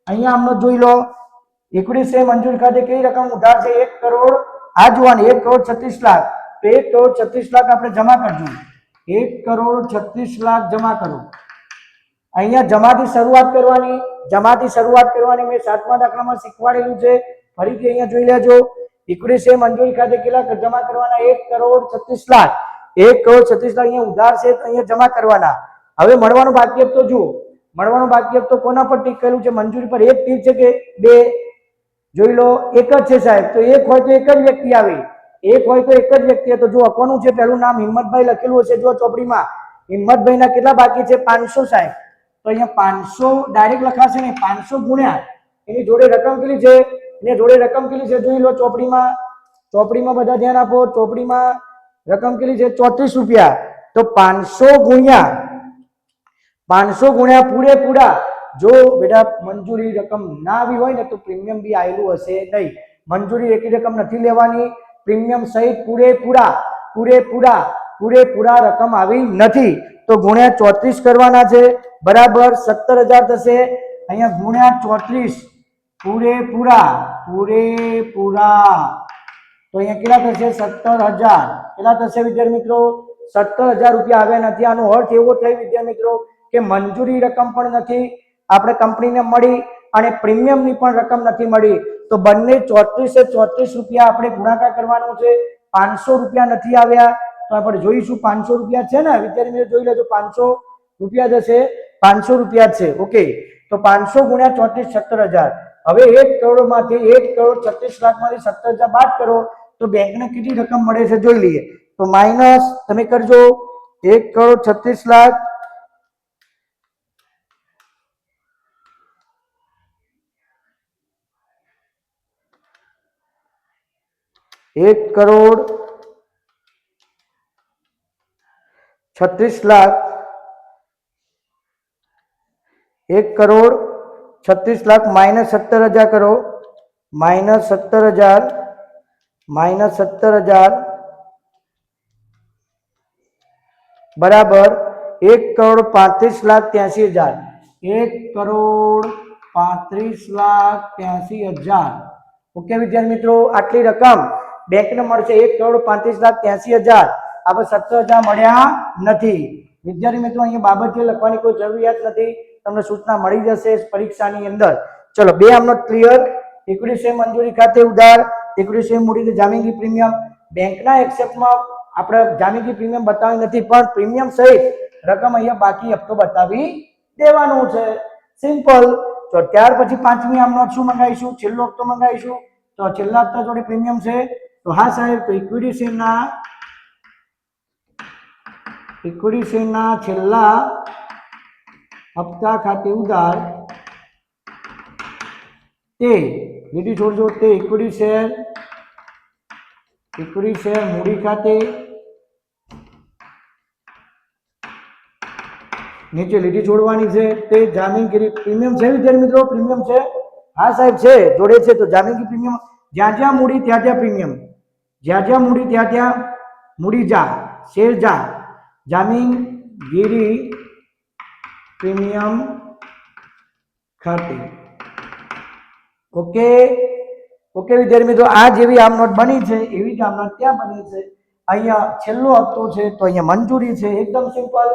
अहींया आमनोट जोई लो इक्विटी शेर मंजूरी खाते केवी रकम उधार छे 1 करोड़ आ जोवानी 1 करोड़ 36 लाख तो 1 करोड़ 36 लाख आपणे जमा करजो 1 करोड़ 36 लाख जमा करो अहींया जमाथी शरूआत करवानी मैं 7मा दाखलामां शीखवाडेलुं छे फरीथी अहींया जोई लेजो इक्विटी शेर मंजूरी खाते केटला जमा करवाना 1 करोड़ 36 लाख 1 करोड़ 36 लाख अहींया उधार छे तो अहींया जमा करवाना हवे मळवानो बाकी हप्तो जुओ मळवानो बाकी हप्तो कोना पर टिक करेलुं छे मंजूरी पर 1 टिक छे के 2 जोई लो एक ज छे साहेब तो 1 होय तो एक ज व्यक्ति आवे 1 होय तो एक ज व्यक्ति तो जो कोनुं छे पहेલું नाम हिम्मतभाई लखेलुं हशे जो चोपडीमां हिम्मतभाईना केटला बाकी छे 500 साहेब તો અહીંયા 500 ડાયરેક્ટ લખાશે ને, 500 ગુણ્યા એની જોડે રકમ કેટલી છે, એની જોડે રકમ કેટલી છે જોઈ લો ચોપડીમાં બધા ધ્યાન આપો, ચોપડીમાં રકમ કેટલી છે 34 રૂપિયા. તો 500 ગુણ્યા પૂરેપૂરા, જો બેટા મંજૂરી રકમ ના આવી હોય ને તો પ્રીમિયમ બી આવેલું હશે નહીં. મંજૂરી એકી રકમ નથી લેવાની, પ્રીમિયમ સહિત પૂરેપૂરા રકમ આવી નથી. તો ગુણ્યા 34 કરવાના છે, બરાબર 17,000 થશે. અહીંયા ગુણ્યા 34 પૂરેપૂરા તો અહીંયા કેટલા થશે 17,000. કેટલા થશે વિદ્યાર્થી મિત્રો 17,000 રૂપિયા આવ્યા નથી. આનો અર્થ એવો થાય વિદ્યાર્થી મિત્રો કે મંજૂરી રકમ પણ નથી આપણે કંપનીને મળી અને પ્રીમિયમની પણ રકમ નથી મળી. તો બંને 34 રૂપિયા આપણે ગુણાકાર કરવાનો છે. 500 રૂપિયા નથી આવ્યા તો આપણે જોઈશું 500 રૂપિયા છે ને વિદ્યાર્થી મિત્રો, જોઈ લેજો 500 રૂપિયા જશે, 500 રૂપિયા છે. ઓકે, તો 500 ગુણ્યા 34 17,000. હવે 1 કરોડમાંથી 1,36,00,000માંથી 17,000 બાદ કરો તો બેંકને કેટલી રકમ મળે છે જોઈ લઈએ. તો માઇનસ તમે કરજો 1,36,00,000 1,36,00,000 માઇનસ 17,000 કરો, માઇનસ 17,000 બરાબર 1,35,83,000. 1,35,83,000. ઓકે વિદ્યાર્થી મિત્રો, આટલી રકમ બેંકને મળશે 1,35,83,000. આપણે 17,000 મળ્યા નથી. વિદ્યાર્થી મિત્રો અહીંયા બાબત જે લખવાની કોઈ જરૂરિયાત નથી, તમને સૂચના મળી જશે પરીક્ષાની અંદર. ચલો, બે આમનો ક્લિયર. ઇક્વિટી શેર મંજૂરી ખાતે ઉધાર, ઇક્વિટી શેર મૂડી જામીનગી પ્રીમિયમ. બેંકના એક્સેપ્ટમાં આપણે જામીનગી પ્રીમિયમ બતાવી નથી, પણ પ્રીમિયમ સહિત રકમ અહીંયા બાકી હપ્તો બતાવી દેવાનો છે. સિમ્પલ. તો ત્યાર પછી પાંચમી આમનો શું મંગાવીશું, છેલ્લો હપ્તો મંગાવીશું. તો છેલ્લા હપ્તા જોડે પ્રીમિયમ છે. તો હા સાહેબ, તો ઇક્વિટી શેરના છેલ્લા હપ્તા ખાતે ઉધાર તે લીટી છોડજો, તે ઇક્વિટી શેર મૂડી ખાતે નીચે લીટી છોડવાની છે. તે જામીનગીરી પ્રીમિયમ છે વિદ્યાર્થી મિત્રો, પ્રીમિયમ છે. હા સાહેબ છે, જોડે છે. તો જામીનગીરી પ્રીમિયમ, જ્યાં જ્યાં મૂડી ત્યાં ત્યાં પ્રીમિયમ, જ્યાં જ્યાં મૂડી ત્યાં ત્યાં મૂડી જા, શેર જા, જામીનગીરી પ્રીમિયમ ખાતે. ઓકે વિદ્યાર્થી મિત્રો, આ જેવી આમ નોટ બની છે એવી જ આમ નોટ ત્યાં બની છે. અહીંયા છેલ્લો હપ્તો છે તો અહીંયા મંજૂરી છે. એકદમ સિમ્પલ.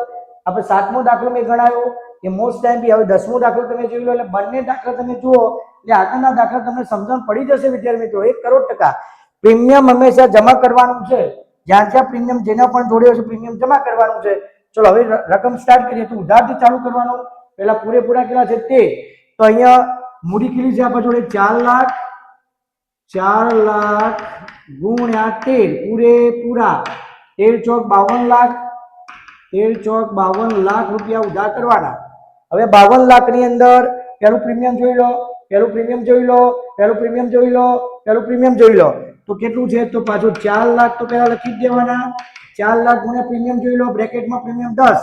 આપણે 7મો દાખલો મેં ગણાયો એ મોસ્ટ ટાઈમ બી. હવે 10મો દાખલો તમે જોઈ લો એટલે બંને દાખલા તમે જુઓ એટલે આગળના દાખલા તમને સમજણ પડી જશે વિદ્યાર્થી મિત્રો. 1,00,00,000% પ્રીમિયમ હંમેશા જમા કરવાનું છે. જ્યાં જ્યાં પ્રીમિયમ જેના પણ જોડ્યો છે પ્રીમિયમ જમા કરવાનું છે. ચલો હવે રકમ સ્ટાર્ટ કરીએ. તો ઉધારથી ચાલુ કરવાનું. પહેલા પૂરેપૂરા કેટલા છે તે. તો અહીંયા મૂડી કેટલી છે આપણા જોડે 4 લાખ ગુણ્યા 13 પૂરેપૂરા 13 ચોક 52 લાખ. 13 ચોક 52 લાખ રૂપિયા ઉધાર કરવાના. હવે 52 લાખની અંદર પહેલું પ્રીમિયમ જોઈ લો. તો કેટલું છે, તો પાછું 4 લાખ તો પહેલા લખી જ દેવાના. 4 લાખ ગુણ્યા પ્રીમિયમ જોઈ લો, બ્રેકેટમાં પ્રીમિયમ 10.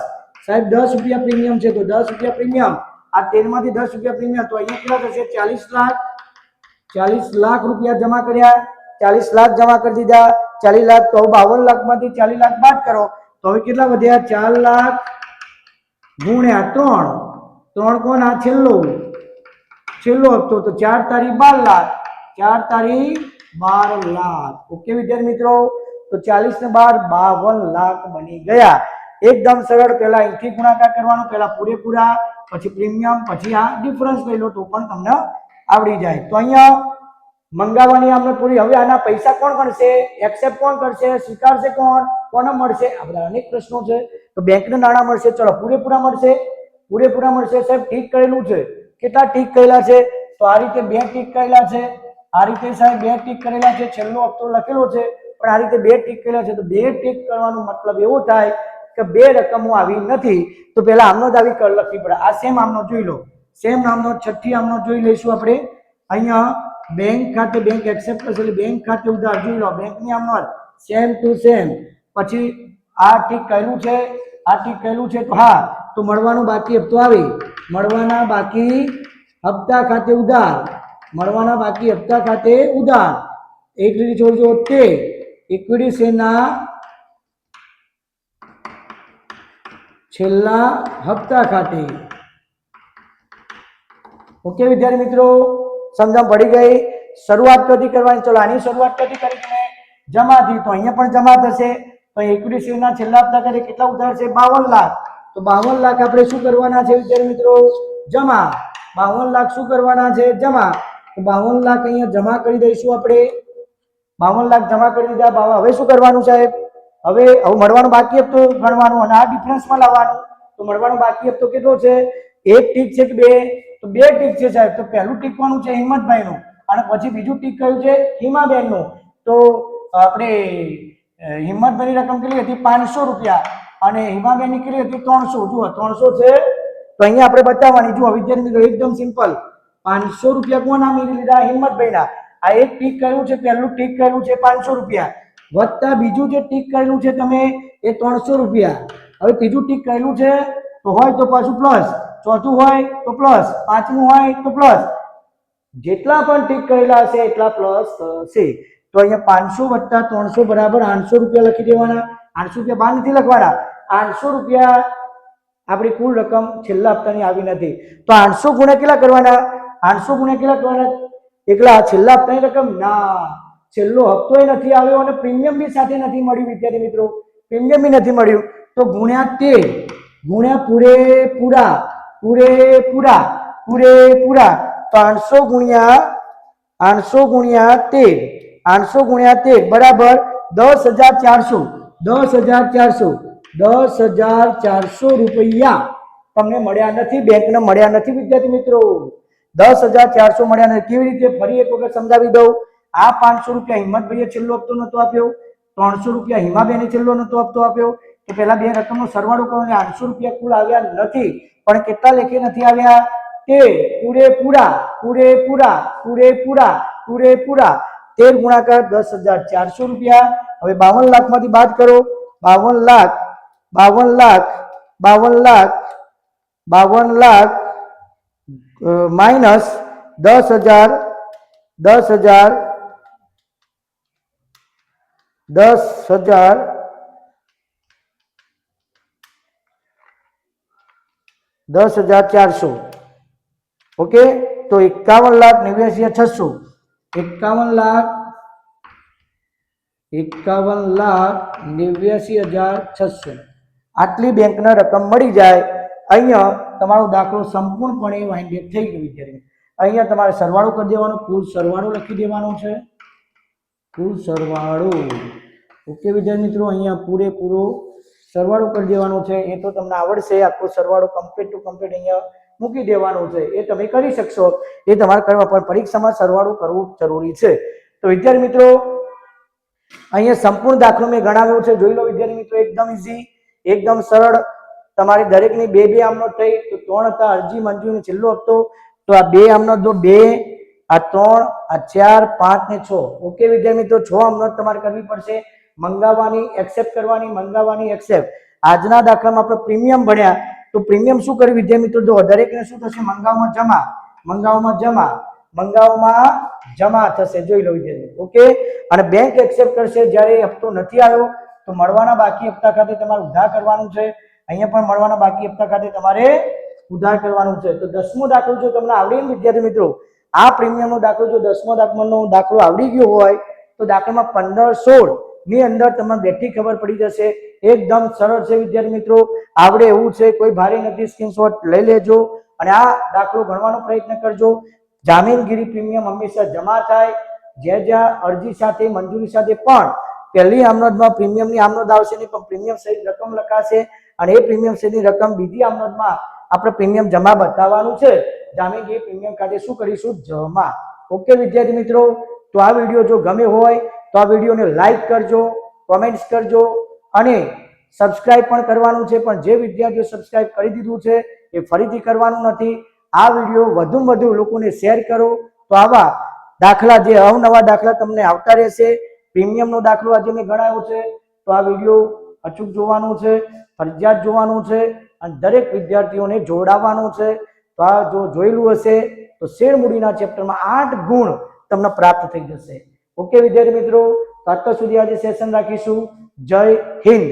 સાહેબ 10 રૂપિયા પ્રીમિયમ છે, તો 10 રૂપિયા પ્રીમિયમ. આ 13 માંથી 10 રૂપિયા પ્રીમિયમ, તો અહીંયા કેટલા થશે 40 લાખ. 40 લાખ રૂપિયા જમા કર્યા. 40 લાખ જમા કરી દીધા. 40 લાખ તો 52 લાખમાંથી 40 લાખ બાદ કરો તો હવે કેટલા વધ્યા 4 લાખ ગુણ્યા 3. 3 કોણ, આ છેલ્લો હપ્તો. તો 4 તારીખ 12 લાખ. 4 તારીખ 12 લાખ. ઓકે વિદ્યાર્થી મિત્રો, તો 40 ને 12 52 લાખ બની ગયા. એકદમ સરળ. પહેલા અહીંથી ગુણાકાર કરવાનો, પહેલા પૂરેપૂરા, પછી પ્રીમિયમ, પછી આ ડિફરન્સ લઈ લો તો પણ તમને આવડી જાય. તો અહીંયા મંગાવવાની આમને પૂરી. હવે આના પૈસા કોણ ગણશે, એક્સેપ્ટ કોણ કરશે, સ્વીકારશે કોણ, કોને મળશે, આ બધા અનેક પ્રશ્નો છે. તો બેંકને નાણાં મળશે. ચલો પૂરેપૂરા મળશે સાહેબ. ઠીક કરેલું છે. કેટલા ઠીક કરેલા છે, તો આ રીતે 2 ઠીક કરેલા છે. આ રીતે સાહેબ 2 ઠીક કરેલા છે. છેલ્લો હપ્તો લખેલો છે પણ આ રીતે 2 ઠીક કરેલા છે. તો 2 ઠીક કરવાનો મતલબ એવો થાય કે બે રકમો આવી નથી, તો પહેલા આમનોંધ આવી કર લખવી પડે. આ સેમ આમનોંધ જોઈ લો, સેમ આમનોંધ છઠ્ઠી આમનોંધ જોઈ લઈશું આપણે. અહીંયા બેંક ખાતે બેંક એક્સેપ્ટ કરશે એટલે બેંક ખાતે ઉધાર જોઈ લો, બેંકની આમનોંધ સેમ ટુ સેમ. પછી આ ઠીક કહેલું છે, આ ઠીક કહેલું છે, તો હા, તો મળવાનું બાકી હપ્તો આવે, મળવાના બાકી હપ્તા ખાતે ઉધાર, મળવાના બાકી હપ્તા ખાતે ઉધાર. એક રીતે જોડજો તે ઇક્વિટી શેરના છેલ્લા હપ્તા ખાતે. ઓકે વિદ્યાર્થી મિત્રો, સમજણ પડી ગઈ? શરૂઆત કદી કરવાની? ચલો આની શરૂઆત કદી કરી? જમાથી. તો અહીંયા પણ જમા થશે. તો ઇક્વિટી શેરના છેલ્લા હપ્તા ખાતે કેટલા ઉધાર છે? 52 લાખ. તો 52 લાખ આપણે શું કરવાના છે વિદ્યાર્થી મિત્રો? જમા. 52 લાખ શું કરવાના છે? જમા. તો 52 લાખ અહીંયા જમા કરી દઈશું આપણે. 52 લાખ જમા કરી દીધા. હવે શું કરવાનું સાહેબ? હવે મળવાનો બાકી હપ્તો ગણવાનો અને આ ડિફરન્સમાં લાવવાનું. તો મળવાનો બાકી હપ્તો કેટલો છે? એક ટીક છે કે બે? તો બે ટીક છે સાહેબ. તો પહેલું ટીકવાનું છે હિંમતભાઈનું અને પછી બીજું ટીક કયું છે? હિમાબેનનું. તો આપણે હિંમતભાઈની રકમ કેટલી હતી? 500 રૂપિયા અને હિમાબેનની કેટલી હતી? 300. જુઓ 300 છે તો અહીંયા આપણે બતાવવાની. જુઓ વિદ્યાર્થી મિત્રો, એકદમ સિમ્પલ. 500 રૂપિયા કોના મેળવી લીધા? હિંમતભાઈના. આ એક ટીક કર્યું છે, પહેલું ટીક કર્યું છે 500 રૂપિયા, વત્તા બીજું જે ટીક કરેલું છે તમે એ 300 રૂપિયા. હવે ત્રીજું ટીક કરેલું છે તો હોય તો પાછું પ્લસ, ચોથું હોય તો પ્લસ, પાંચમું હોય તો પ્લસ, જેટલા પણ ટીક કરેલા હશે એટલા પ્લસ થશે. તો અહીંયા 500 વત્તા 300 બરાબર 800 રૂપિયા લખી દેવાના. 800 રૂપિયા બહાર નથી લખવાના. 800 રૂપિયા આપણી કુલ રકમ છેલ્લા હપ્તાની આવી નથી. તો 800 ગુણ્યા કેટલા કરવાના? 800 ગુણ્યા કેટલા કરવાના? એકલા છેલ્લા હપ્તાની રકમ ના, છેલ્લો હપ્તો નથી આવ્યો અને પ્રીમિયમ બી સાથે નથી મળ્યું વિદ્યાર્થી મિત્રો, પ્રીમિયમ બી નથી મળ્યું. તો ગુણ્યા 13 ગુણ્યા પૂરેપૂરા પૂરેપૂરા પૂરેપૂરા. તો 800 ગુણ્યા 13 800 ગુણ્યા 13 બરાબર 10,400 10,400 10,400 રૂપિયા તમને મળ્યા નથી, બેંકને મળ્યા નથી વિદ્યાર્થી મિત્રો. 10,400 મળ્યા નથી. કેવી રીતે? ફરી એક વખત સમજાવી દઉં. આ 500 રૂપિયા હિંમતભાઈએ છેલ્લો હપ્તો નતો આપ્યો, 300 રૂપિયા હિમાબેને છેલ્લો નતો હપ્તો આપ્યો. તો પહેલા બે રકમનો સરવાળો કરો અને 800 રૂપિયા કુલ આવ્યા નથી. પણ કેટલા લેખે નથી આવ્યા? તે પૂરેપૂરા પૂરેપૂરા પૂરેપૂરા પૂરેપૂરા 13 ગુણાકાર 10,400 રૂપિયા. હવે 52 લાખમાંથી બાદ કરો. 52 લાખ 52 લાખ 52 લાખ 52 લાખ માઇનસ 10,000 10,000 10,000 10,400. ઓકે, તો 51,89,600 51,89,600 આટલી બેંકના રકમ મળી જાય. અહીંયા તમારો દાખલો સંપૂર્ણપણે વાઇન્ડઅપ થઈ ગયો વિદ્યાર્થી. અહીંયા તમારે સરવાળો કરી દેવાનો, કુલ સરવાળો લખી દેવાનો છે, કુલ સરવાળો. ઓકે વિદ્યાર્થી મિત્રો, અહીંયા પૂરેપૂરો સરવાળો કરી દેવાનો છે. એ તો તમને આવડશે, આખો સરવાળો કમ્પ્લીટ ટુ કમ્પ્લીટ અહીંયા મૂકી દેવાનો છે. એ તમે કરી શકશો, એ તમારે કરવા, પણ પરીક્ષામાં સરવાળો કરવું જરૂરી છે. તો વિદ્યાર્થી મિત્રો અહીંયા સંપૂર્ણ દાખલો મેં ગણાવ્યો છે, જોઈ લો વિદ્યાર્થી મિત્રો. એકદમ ઈઝી, એકદમ સરળ. તમારી દરેકની બે આમનોંધ થઈ. તો 3 હતા અરજી મંજૂરીનો છેલ્લો હપ્તો. તો આ 2 આમનોંધ દો, 2 આ 3 આ 4 5 ને 6. ઓકે વિદ્યાર્થી મિત્રો, 6 આમનોંધ તમારે કરવી પડશે. મંગાવવાની, એક્સેપ્ટ કરવાની, મંગાવવાની, એક્સેપ્ટ. આજના દાખલામાં આપણે પ્રીમિયમ ભણ્યા. તો પ્રીમિયમ શું કર્યું વિદ્યાર્થી મિત્રો? જો દરેકને શું થશે? મંગાવવામાં જમા, મંગાવવામાં જમા, મંગાવવામાં જમા થશે. જોઈ લો વિદ્યાર્થી. ઓકે, અને બેંક એક્સેપ્ટ કરશે જ્યારે હપ્તો નથી આવ્યો. તો મળવાના બાકી હપ્તા ખાતે તમારે ઉધાર કરવાનું છે. અહીંયા પણ મળવાના બાકી હપ્તા ખાતે તમારે ઉધાર કરવાનું છે. તો 10મો દાખલો જો તમને આવડી ને વિદ્યાર્થી મિત્રો, આ પ્રીમિયમનો દાખલો જો 10મો દાખલો આવડી ગયો હોય તો દાખલામાં 15 16 ની અંદર તમને બેઠી ખબર પડી જશે. એકદમ સરળ છે વિદ્યાર્થી મિત્રો, આવડે એવું છે, કોઈ ભારે નથી. સ્ક્રીનશોટ લઈ લેજો અને આ દાખલો ગણવાનો પ્રયત્ન કરજો. જામીનગીરી પ્રીમિયમ હંમેશા જમા થાય. જ્યાં અરજી સાથે મંજૂરી સાથે પણ પહેલી આમનોંધમાં પ્રીમિયમની આમનોંધ આવશે નહીં, પણ પ્રીમિયમ સહિત રકમ લખાશે અને એ પ્રીમિયમ સહિતની રકમ બીજી આમનોંધમાં આપણે પ્રીમિયમ જમા બતાવવાનું છે. જામીનગીરી પ્રીમિયમ ખાતે શું કરીશું? જમા. ઓકે વિદ્યાર્થી મિત્રો, તો આ વિડીયો જો ગમે હોય તો આ વિડીયોને લાઈક કરજો, કોમેન્ટ્સ કરજો અને સબસ્ક્રાઇબ પણ કરવાનું છે, પણ જે વિદ્યાર્થીઓ સબસ્ક્રાઇબ કરી દીધું છે એ ફરીથી કરવાનું નથી. આ વિડીયો વધુમાં વધુ લોકોને શેર કરો તો આવા દાખલા, જે અવનવા દાખલા તમને આવતા રહેશે. પ્રીમિયમનો દાખલો આજે મેં ગણાવ્યો છે, તો આ વિડીયો અચૂક જોવાનું છે, ફરજિયાત જોવાનું છે અને દરેક વિદ્યાર્થીઓને જોડાવવાનું છે. તો આ જો જોયેલું હશે તો શેર મૂડીના ચેપ્ટરમાં 8 ગુણ તમને પ્રાપ્ત થઈ જશે. ઓકે વિદ્યાર્થી મિત્રો, તો અત્યાર સુધી આજે સેશન રાખીશું. જય હિન્દ.